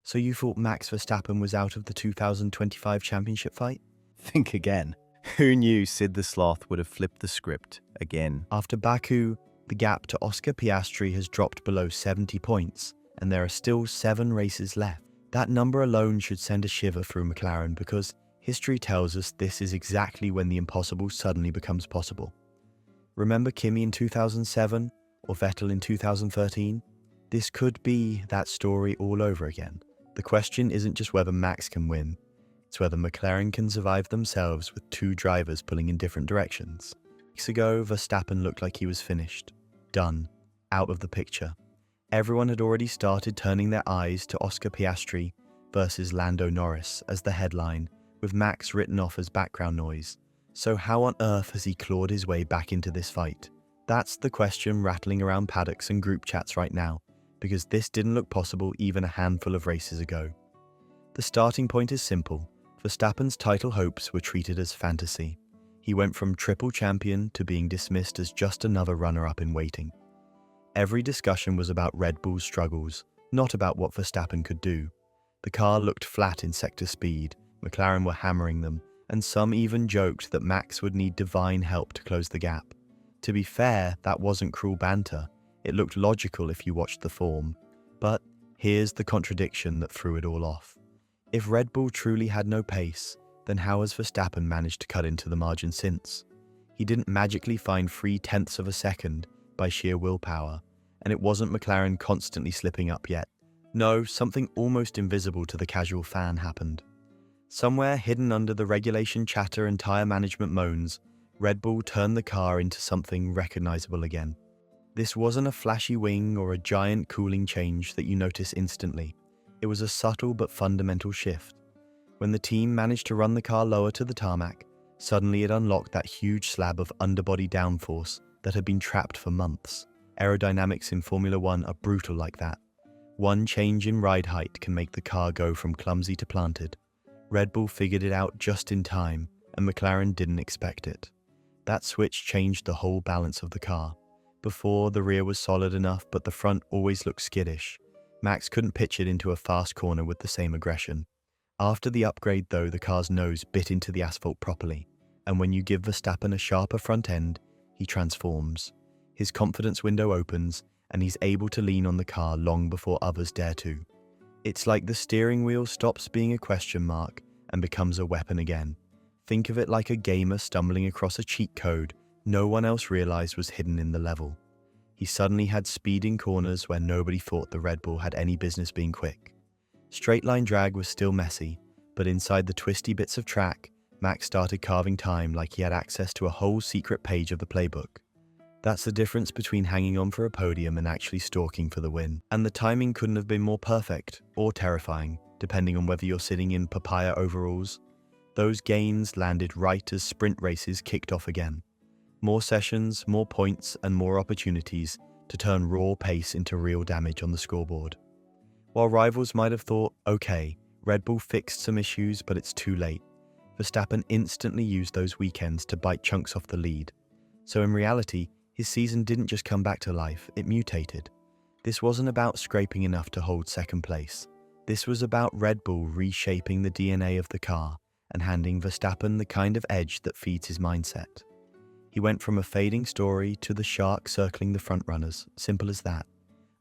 So you thought Max Verstappen was out of the 2025 championship fight? Think again. Who knew Sid the Sloth would have flipped the script again? After Baku, the gap to Oscar Piastri has dropped below 70 points, and there are still 7 races left. That number alone should send a shiver through McLaren because history tells us this is exactly when the impossible suddenly becomes possible. Remember Kimi in 2007 or Vettel in 2013? This could be that story all over again. The question isn't just whether Max can win, it's whether McLaren can survive themselves with 2 drivers pulling in different directions. Weeks ago, Verstappen looked like he was finished, done, out of the picture. Everyone had already started turning their eyes to Oscar Piastri versus Landonorris as the headline, with Max written off as background noise. So how on earth has he clawed his way back into this fight? That's the question rattling around paddocks and group chats right now, because this didn't look possible even a handful of races ago. The starting point is simple. Verstappen's title hopes were treated as fantasy. He went from triple champion to being dismissed as just another runner-up in waiting. Every discussion was about Red Bull's struggles, not about what Verstappen could do. The car looked flat in sector speed, McLaren were hammering them, and some even joked that Max would need divine help to close the gap. To be fair, that wasn't cruel banter. It looked logical if you watched the form. But here's the contradiction that threw it all off. If Red Bull truly had no pace, then how has Verstappen managed to cut into the margin since? He didn't magically find 0.3 of a second by sheer willpower, and it wasn't McLaren constantly slipping up yet. No, something almost invisible to the casual fan happened. Somewhere hidden under the regulation chatter and tyre management moans, Red Bull turned the car into something recognizable again. This wasn't a flashy wing or a giant cooling change that you notice instantly. It was a subtle but fundamental shift. When the team managed to run the car lower to the tarmac, suddenly it unlocked that huge slab of underbody downforce that had been trapped for months. Aerodynamics in Formula One are brutal like that. One change in ride height can make the car go from clumsy to planted. Red Bull figured it out just in time, and McLaren didn't expect it. That switch changed the whole balance of the car. Before, the rear was solid enough, but the front always looked skittish. Max couldn't pitch it into a fast corner with the same aggression. After the upgrade though, the car's nose bit into the asphalt properly, and when you give Verstappen a sharper front end, he transforms. His confidence window opens, and he's able to lean on the car long before others dare to. It's like the steering wheel stops being a question mark and becomes a weapon again. Think of it like a gamer stumbling across a cheat code no one else realized was hidden in the level. He suddenly had speed in corners where nobody thought the Red Bull had any business being quick. Straight line drag was still messy, but inside the twisty bits of track, Max started carving time like he had access to a whole secret page of the playbook. That's the difference between hanging on for a podium and actually stalking for the win. And the timing couldn't have been more perfect, or terrifying, depending on whether you're sitting in papaya overalls. Those gains landed right as sprint races kicked off again. More sessions, more points, and more opportunities to turn raw pace into real damage on the scoreboard. While rivals might have thought, okay, Red Bull fixed some issues, but it's too late, Verstappen instantly used those weekends to bite chunks off the lead. So in reality, his season didn't just come back to life, it mutated. This wasn't about scraping enough to hold second place. This was about Red Bull reshaping the DNA of the car and handing Verstappen the kind of edge that feeds his mindset. He went from a fading story to the shark circling the frontrunners, simple as that.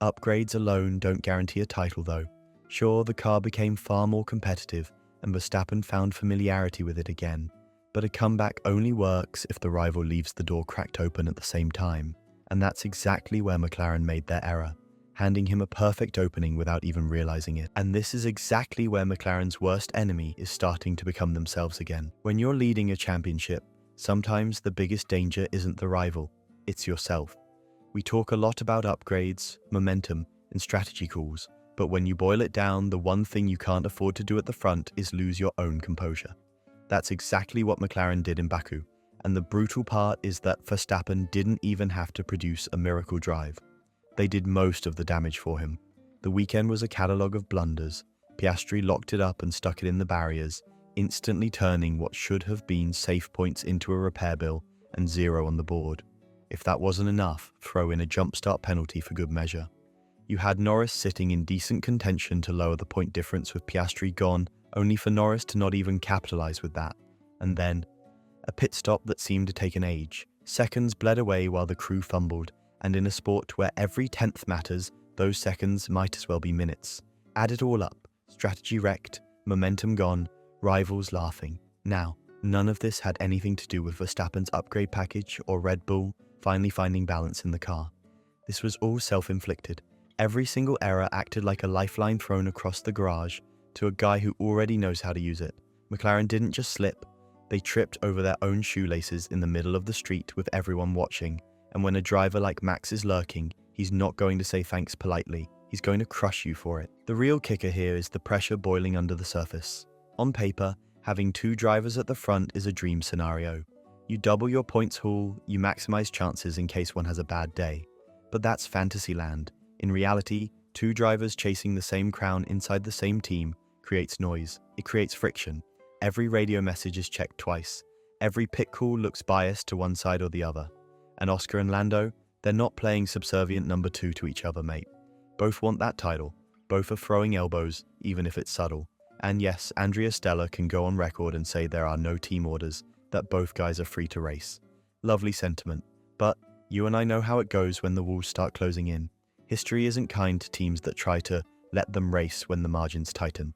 Upgrades alone don't guarantee a title though. Sure, the car became far more competitive and Verstappen found familiarity with it again, but a comeback only works if the rival leaves the door cracked open at the same time, and that's exactly where McLaren made their error, handing him a perfect opening without even realizing it. And this is exactly where McLaren's worst enemy is starting to become themselves again. When you're leading a championship, sometimes the biggest danger isn't the rival, it's yourself. We talk a lot about upgrades, momentum, and strategy calls, but when you boil it down, the one thing you can't afford to do at the front is lose your own composure. That's exactly what McLaren did in Baku, and the brutal part is that Verstappen didn't even have to produce a miracle drive. They did most of the damage for him. The weekend was a catalogue of blunders. Piastri locked it up and stuck it in the barriers, instantly turning what should have been safe points into a repair bill and 0 on the board. If that wasn't enough, throw in a jump start penalty for good measure. You had Norris sitting in decent contention to lower the point difference with Piastri gone, only for Norris to not even capitalize with that. And then, a pit stop that seemed to take an age. Seconds bled away while the crew fumbled, and in a sport where every tenth matters, those seconds might as well be minutes. Add it all up, strategy wrecked, momentum gone, rivals laughing. Now, none of this had anything to do with Verstappen's upgrade package or Red Bull finally finding balance in the car. This was all self-inflicted. Every single error acted like a lifeline thrown across the garage to a guy who already knows how to use it. McLaren didn't just slip, they tripped over their own shoelaces in the middle of the street with everyone watching, and when a driver like Max is lurking, he's not going to say thanks politely, he's going to crush you for it. The real kicker here is the pressure boiling under the surface. On paper, having two drivers at the front is a dream scenario. You double your points haul, you maximize chances in case one has a bad day. But that's fantasy land. In reality, two drivers chasing the same crown inside the same team creates noise. It creates friction. Every radio message is checked twice. Every pit call looks biased to one side or the other. And Oscar and Lando, they're not playing subservient number two to each other, mate. Both want that title. Both are throwing elbows, even if it's subtle. And yes, Andrea Stella can go on record and say there are no team orders, that both guys are free to race. Lovely sentiment. But you and I know how it goes when the walls start closing in. History isn't kind to teams that try to let them race when the margins tighten.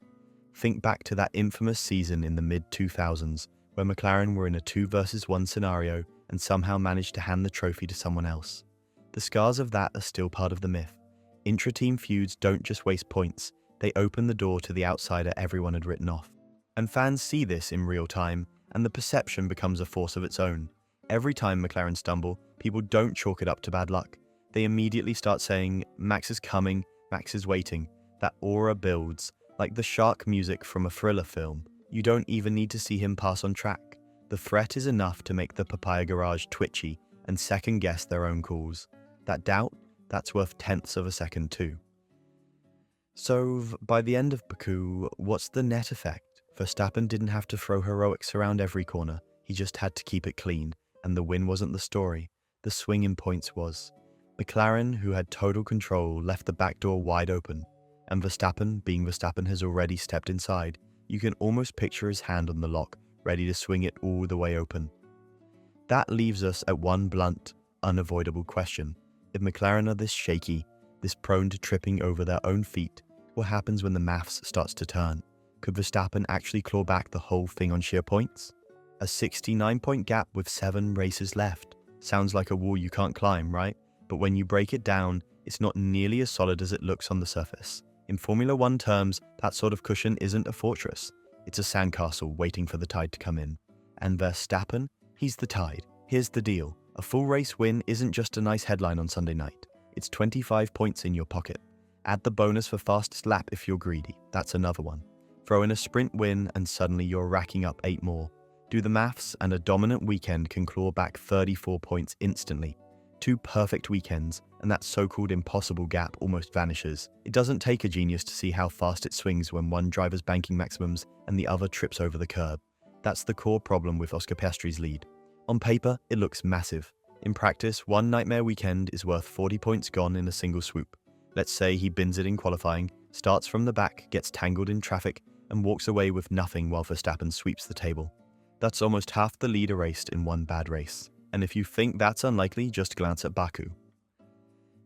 Think back to that infamous season in the mid-2000s where McLaren were in a 2 versus 1 scenario and somehow managed to hand the trophy to someone else. The scars of that are still part of the myth. Intra-team feuds don't just waste points, they open the door to the outsider everyone had written off. And fans see this in real time, and the perception becomes a force of its own. Every time McLaren stumble, people don't chalk it up to bad luck. They immediately start saying, Max is coming, Max is waiting. That aura builds, like the shark music from a thriller film. You don't even need to see him pass on track. The threat is enough to make the Papaya Garage twitchy and second-guess their own calls. That doubt, that's worth tenths of a second too. So, by the end of Baku, what's the net effect? Verstappen didn't have to throw heroics around every corner, he just had to keep it clean, and the win wasn't the story, the swing in points was. McLaren, who had total control, left the back door wide open, and Verstappen, being Verstappen, has already stepped inside. You can almost picture his hand on the lock, ready to swing it all the way open. That leaves us at one blunt, unavoidable question. If McLaren are this shaky, this prone to tripping over their own feet, what happens when the maths starts to turn? Could Verstappen actually claw back the whole thing on sheer points? A 69-point gap with 7 races left. Sounds like a wall you can't climb, right? But when you break it down, it's not nearly as solid as it looks on the surface. In Formula 1 terms, that sort of cushion isn't a fortress. It's a sandcastle waiting for the tide to come in. And Verstappen, he's the tide. Here's the deal. A full race win isn't just a nice headline on Sunday night. It's 25 points in your pocket. Add the bonus for fastest lap if you're greedy. That's another one. Throw in a sprint win and suddenly you're racking up 8 more. Do the maths and a dominant weekend can claw back 34 points instantly. 2 perfect weekends, and that so-called impossible gap almost vanishes. It doesn't take a genius to see how fast it swings when one driver's banking maximums and the other trips over the curb. That's the core problem with Oscar Piastri's lead. On paper, it looks massive. In practice, one nightmare weekend is worth 40 points gone in a single swoop. Let's say he bins it in qualifying, starts from the back, gets tangled in traffic, and walks away with nothing while Verstappen sweeps the table. That's almost half the lead erased in one bad race. And if you think that's unlikely, just glance at Baku.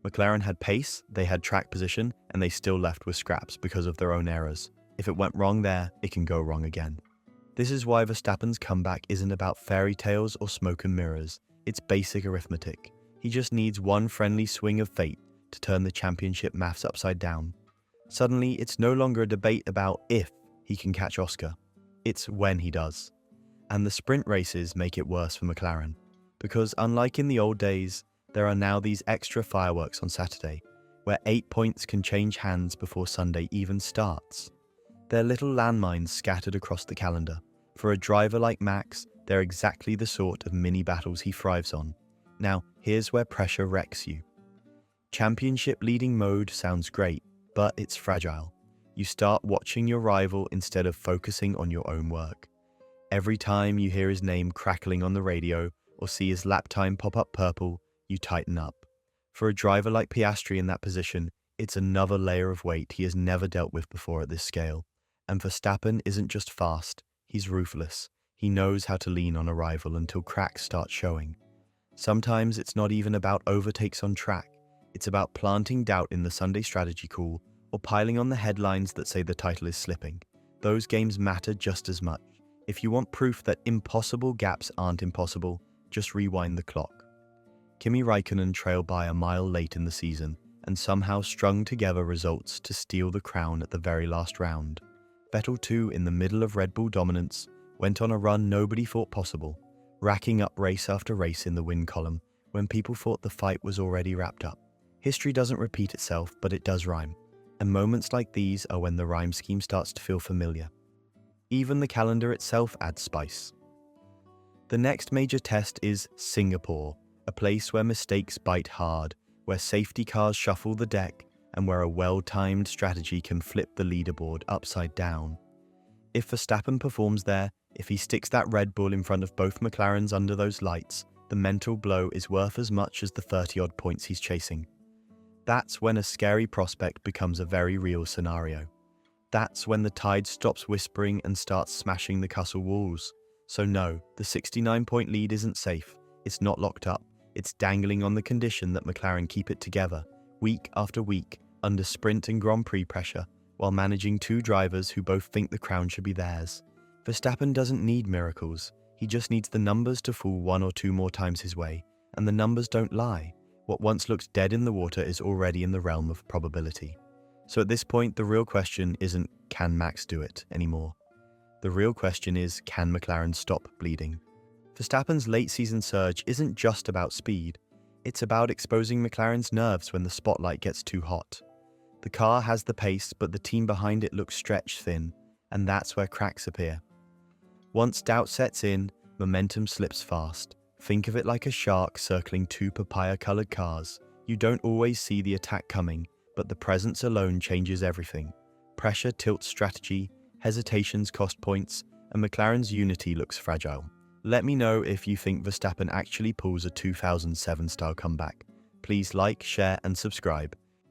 McLaren had pace, they had track position, and they still left with scraps because of their own errors. If it went wrong there, it can go wrong again. This is why Verstappen's comeback isn't about fairy tales or smoke and mirrors. It's basic arithmetic. He just needs one friendly swing of fate to turn the championship maths upside down. Suddenly, it's no longer a debate about if he can catch Oscar. It's when he does. And the sprint races make it worse for McLaren. Because unlike in the old days, there are now these extra fireworks on Saturday, where 8 points can change hands before Sunday even starts. They're little landmines scattered across the calendar. For a driver like Max, they're exactly the sort of mini battles he thrives on. Now, here's where pressure wrecks you. Championship leading mode sounds great, but it's fragile. You start watching your rival instead of focusing on your own work. Every time you hear his name crackling on the radio or see his lap time pop up purple, you tighten up. For a driver like Piastri in that position, It's another layer of weight he has never dealt with before at this scale. And Verstappen isn't just fast, he's ruthless. He knows how to lean on a rival until cracks start showing. Sometimes it's not even about overtakes on track. It's about planting doubt in the Sunday strategy call or piling on the headlines that say the title is slipping. Those games matter just as much. If you want proof that impossible gaps aren't impossible, just rewind the clock. Kimi Räikkönen trailed by a mile late in the season and somehow strung together results to steal the crown at the very last round. Vettel too, in the middle of Red Bull dominance, went on a run nobody thought possible, racking up race after race in the win column when people thought the fight was already wrapped up. History doesn't repeat itself, but it does rhyme. And moments like these are when the rhyme scheme starts to feel familiar. Even the calendar itself adds spice. The next major test is Singapore, a place where mistakes bite hard, where safety cars shuffle the deck, and where a well-timed strategy can flip the leaderboard upside down. If Verstappen performs there, if he sticks that Red Bull in front of both McLarens under those lights, the mental blow is worth as much as the 30-odd points he's chasing. That's when a scary prospect becomes a very real scenario. That's when the tide stops whispering and starts smashing the castle walls. So no, the 69-point lead isn't safe. It's not locked up. It's dangling on the condition that McLaren keep it together, week after week, under sprint and Grand Prix pressure, while managing two drivers who both think the crown should be theirs. Verstappen doesn't need miracles. He just needs the numbers to fall one or two more times his way, and the numbers don't lie. What once looked dead in the water is already in the realm of probability. So at this point, the real question isn't, can Max do it anymore? The real question is, can McLaren stop bleeding? Verstappen's late-season surge isn't just about speed. It's about exposing McLaren's nerves when the spotlight gets too hot. The car has the pace, but the team behind it looks stretched thin, and that's where cracks appear. Once doubt sets in, momentum slips fast. Think of it like a shark circling two papaya-colored cars. You don't always see the attack coming, but the presence alone changes everything. Pressure tilts strategy, hesitations cost points, and McLaren's unity looks fragile. Let me know if you think Verstappen actually pulls a 2007-style comeback. Please like, share, and subscribe.